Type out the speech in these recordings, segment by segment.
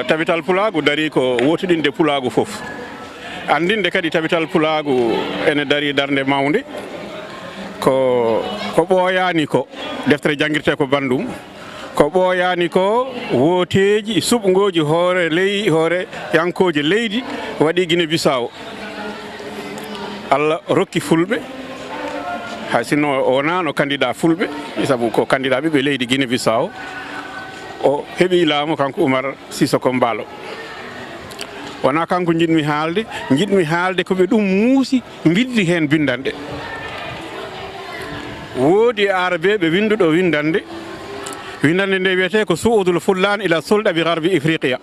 tabital pulagu dari ko wotidinde pulagu fof andinde kadi tabital pulagu ene dari darnde mawde ko ɓooyani ko deftere jangirte ko bandum ko ɓooyani ko woteji suɓgoji hoore yankoje leydi waɗi Guinée Bissau Allah rokki fulɓe hay sinno o wonano candidat fulɓe sabu ko candidat ɓe leydi Guinée Bissau o heɓi laamu kanko Oumar Sissoko Embaló wona kanko jiɗmi haalde koɓe ɗum muusi biddi hen bindande woodi arabe ɓe winduɗo windande nde wiyete ko suudul fullan ila sulɗa bi garbi ifriqiya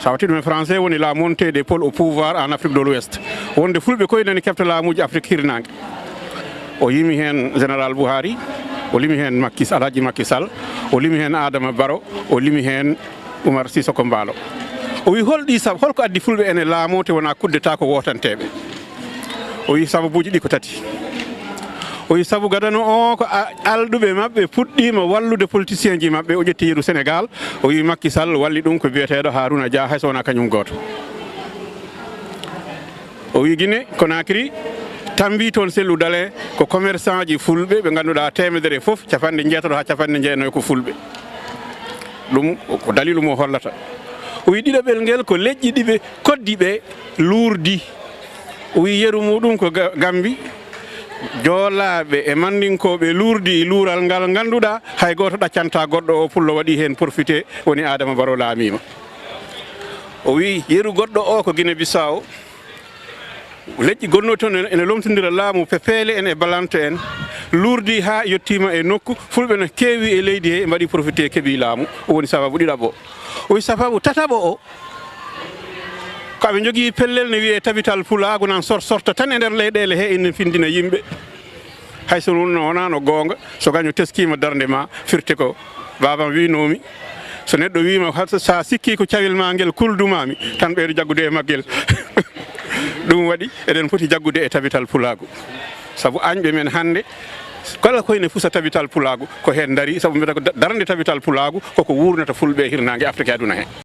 sa wati ɗum e français woni la montée des pôles au pouvoir en Afrique de l'Ouest wonde fulɓe koye nani kefta laamuji Afrique hirnangue o yimi hen général Buhari o limi hen Alhaji Macky Sall o limi hen Adama Barrow o limi hen Oumar Sissoko Embaló o wi holko addi fulɓe ene laamo te wona kuddeta ko wotanteɓe o wi sababuji ɗi ko tati o wi sabu gadano o ko alɗuɓe mabɓe puɗɗima wallude politicien ji mabɓe o ƴetti yeeru Sénégal o wi Macky Sall walli ɗum ko biyeteɗo Harouna Dia hay so wona kañum goto o wi Guinée Conakry tambi toon selludale ko commerçant ji fulɓe ɓe ganduɗa temedere foof capanɗe jeetato ha capanɗe jeenayyo ko fulɓe ɗum ko dalilu mo hollata o wi ɗiɗoɓel ngel ko leƴƴi ɗiɓe koddi ɓe luurdi o wi yeru muɗum ko Gambi joolaɓe e mandinkoɓe luurdi luural ngal ganduɗa hay goto ɗaccanta goɗɗo o pullo waɗi hen profité woni Adama Barrow laamima o wi yeru goɗɗo o ko Guinée Bissau leƴƴi gonno toon ene lomtodira laamu pepeele en e balante en luurdi ha yettima e nokku fulɓe no keewi e leydi he mbaɗi profité keeɓi laamu o woni sababu ɗiɗaɓo o wi sababu tataɓo o ko aɓe jogui pellel ne wiye tabital pulagu nan sorta tan e nder leyɗele he ene findina yimɓe hayso wonano gonga so gaño teskima darde ma firte ko babam winomi so neɗɗo wima sa sikki ko cawel ma guel kuldumami tan ɓeydo jaggude e maggel ɗum waɗi eɗen foti jaggude e tabital pulagu saabu añɓe men hande kala koyne fusa tabital pulagu ko hen daari saabu mbiyata ko darde tabital pulagu koko wurnata fulɓe hirnangue Afrique aduna he